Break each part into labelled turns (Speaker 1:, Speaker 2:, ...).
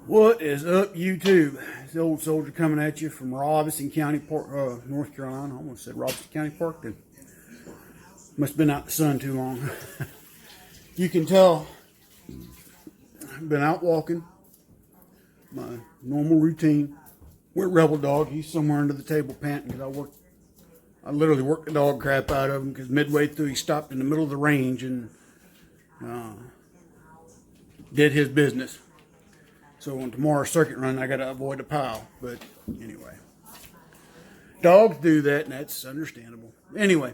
Speaker 1: What is up, YouTube? It's the old soldier coming at you from Robinson County, North Carolina. I almost said Robinson County Park. Then must have been out in the sun too long. You can tell I've been out walking. My normal routine. We're Rebel Dog. He's somewhere under the table panting because I literally worked the dog crap out of him because midway through he stopped in the middle of the range and did his business. So on tomorrow's circuit run, I got to avoid a pile. But anyway, dogs do that, and that's understandable. Anyway,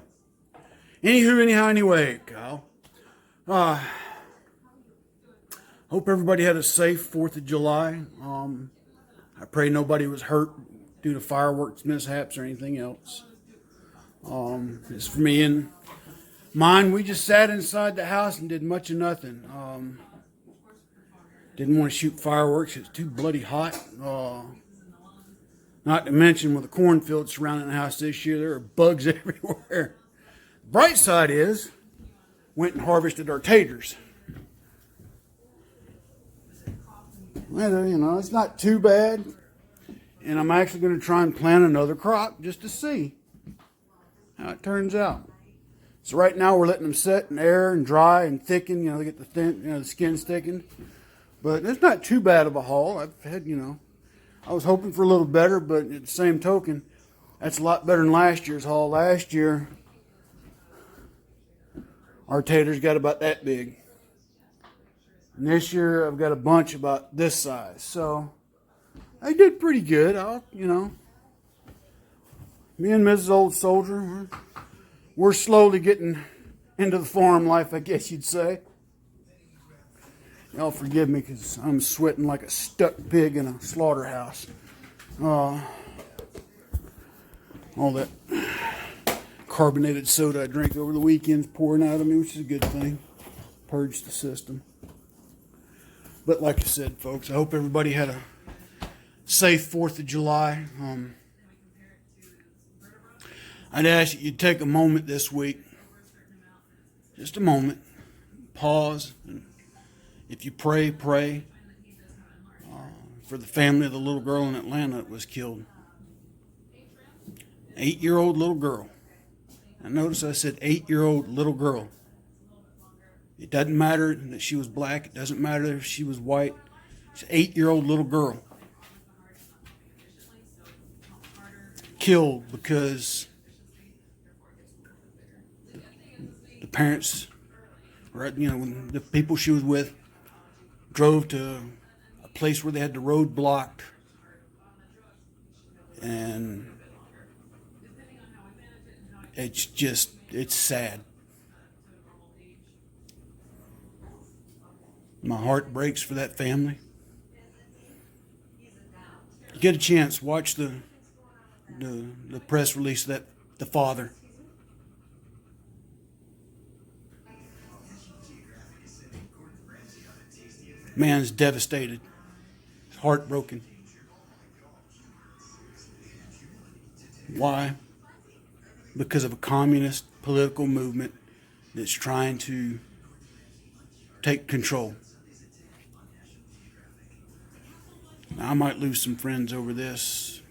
Speaker 1: anyway, Kyle. Hope everybody had a safe 4th of July. I pray nobody was hurt due to fireworks mishaps or anything else. As for me and mine, we just sat inside the house and did much of nothing. Didn't want to shoot fireworks. It was too bloody hot. Not to mention with the cornfield surrounding the house this year, there are bugs everywhere. The bright side is, went and harvested our taters. Well, it's not too bad. And I'm actually going to try and plant another crop just to see how it turns out. So right now we're letting them set and air and dry and thicken. They get the skin's thickened. But it's not too bad of a haul. I've had, I was hoping for a little better, but at the same token, that's a lot better than last year's haul. Last year, our taters got about that big. And this year, I've got a bunch about this size. So, I did pretty good. Me and Mrs. Old Soldier, we're slowly getting into the farm life, I guess you'd say. Y'all forgive me because I'm sweating like a stuck pig in a slaughterhouse. All that carbonated soda I drank over the weekend's pouring out of me, which is a good thing. Purged the system. But like I said, folks, I hope everybody had a safe 4th of July. I'd ask you to take a moment this week. Just a moment. Pause. And if you pray for the family of the little girl in Atlanta that was killed. 8-year-old little girl. I notice I said 8-year-old little girl. It doesn't matter that she was black. It doesn't matter if she was white. It's an 8-year-old little girl. Killed because the parents, or the people she was with, drove to a place where they had the road blocked, and it's sad. My heart breaks for that family. You get a chance, watch the press release that the father. Man's devastated, heartbroken. Why? Because of a communist political movement that's trying to take control. Now, I might lose some friends over this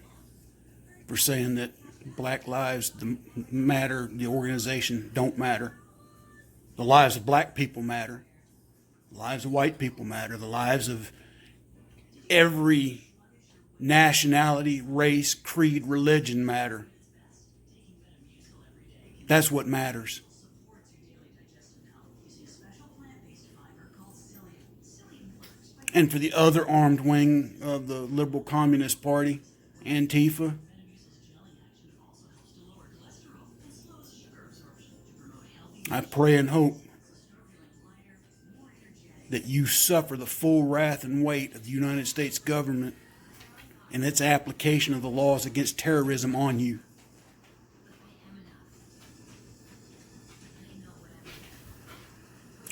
Speaker 1: for saying that Black Lives Matter, the organization, don't matter. The lives of black people matter. The lives of white people matter. The lives of every nationality, race, creed, religion matter. That's what matters. And for the other armed wing of the Liberal Communist Party, Antifa, I pray and hope that you suffer the full wrath and weight of the United States government and its application of the laws against terrorism on you.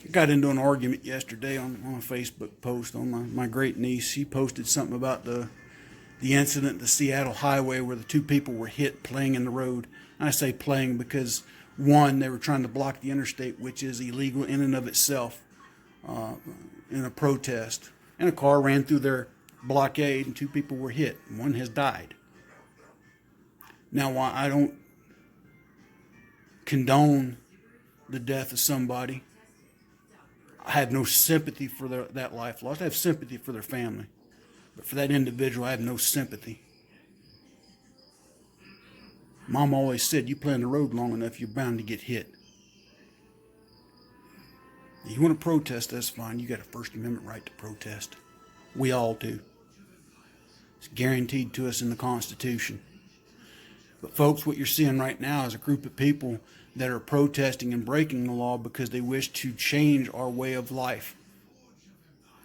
Speaker 1: I got into an argument yesterday on a Facebook post on my great niece. She posted something about the incident at the Seattle highway where the two people were hit playing in the road. I say playing because, one, they were trying to block the interstate, which is illegal in and of itself, in a protest. And a car ran through their blockade and 2 people were hit. One has died. Now, while I don't condone the death of somebody, I have no sympathy for that life lost. I have sympathy for their family. But for that individual, I have no sympathy. Mom always said, you play on the road long enough, you're bound to get hit. If you want to protest, that's fine. You got a First Amendment right to protest. We all do. It's guaranteed to us in the Constitution. But folks, what you're seeing right now is a group of people that are protesting and breaking the law because they wish to change our way of life.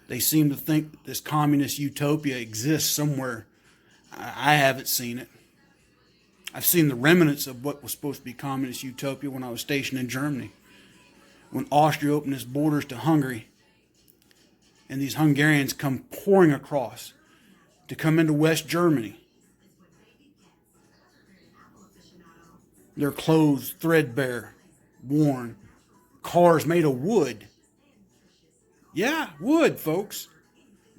Speaker 1: They seem to think that this communist utopia exists somewhere. I haven't seen it. I've seen the remnants of what was supposed to be communist utopia when I was stationed in Germany. When Austria opened its borders to Hungary, and these Hungarians come pouring across to come into West Germany. Their clothes threadbare, worn, cars made of wood. Yeah, wood, folks.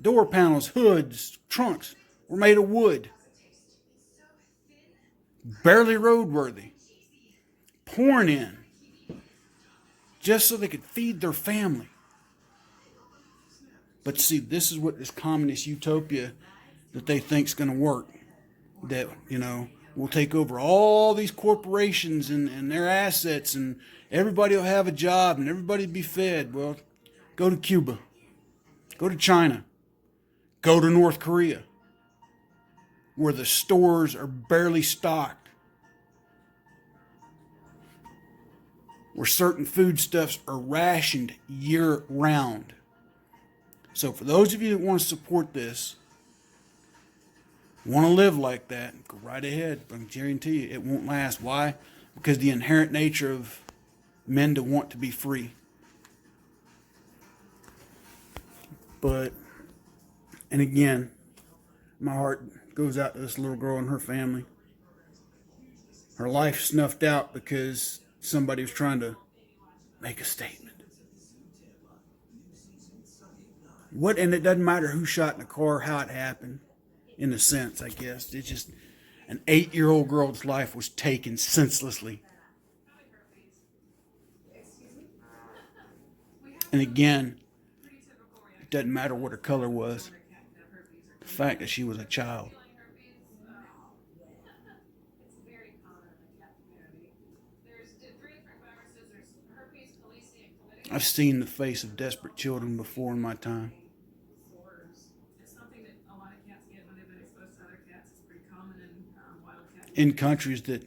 Speaker 1: Door panels, hoods, trunks were made of wood. Barely roadworthy. Pouring in just so they could feed their family. But see, this is what this communist utopia that they think is going to work. That, we'll take over all these corporations and their assets, and everybody will have a job and everybody will be fed. Well, go to Cuba. Go to China. Go to North Korea, where the stores are barely stocked, where certain foodstuffs are rationed year-round. So for those of you that want to support this, want to live like that, go right ahead. I can guarantee you it won't last. Why? Because the inherent nature of men to want to be free. And again, my heart goes out to this little girl and her family. Her life snuffed out because somebody was trying to make a statement. And it doesn't matter who shot in the car, how it happened, in a sense, I guess. It's just an 8-year-old girl's life was taken senselessly. And again, it doesn't matter what her color was. The fact that she was a child. I've seen the face of desperate children before in my time. In countries that,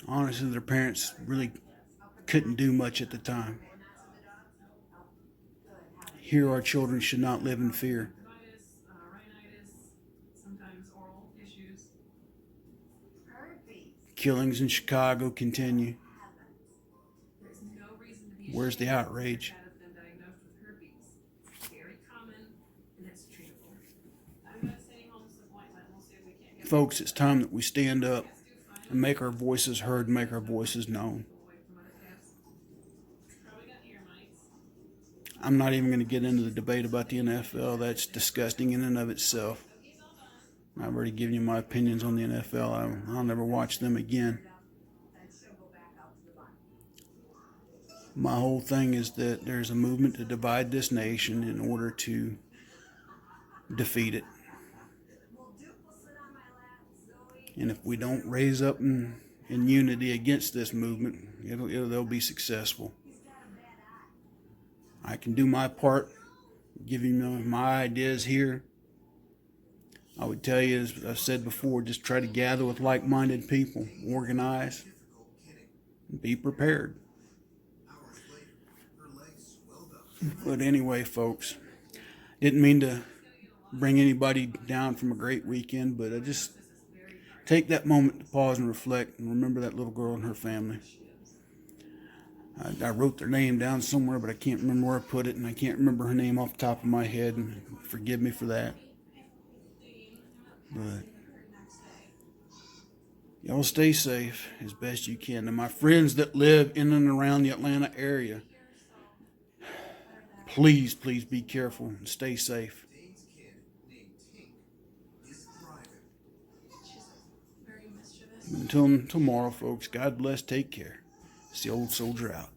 Speaker 1: honestly, their parents really couldn't do much at the time. Here, our children should not live in fear. Killings in Chicago continue. Where's the outrage? Folks, it's time that we stand up and make our voices heard, make our voices known. I'm not even going to get into the debate about the NFL. That's disgusting in and of itself. I've already given you my opinions on the NFL. I'll never watch them again. My whole thing is that there's a movement to divide this nation in order to defeat it. And if we don't raise up in unity against this movement, they'll be successful. I can do my part, give you my ideas here. I would tell you, as I've said before, just try to gather with like-minded people, organize, and be prepared. But anyway, folks, didn't mean to bring anybody down from a great weekend, but I just take that moment to pause and reflect and remember that little girl and her family. I wrote their name down somewhere, but I can't remember where I put it, and I can't remember her name off the top of my head, and forgive me for that. But y'all stay safe as best you can. And my friends that live in and around the Atlanta area, please be careful and stay safe. Until tomorrow, folks, God bless, take care. It's the old soldier out.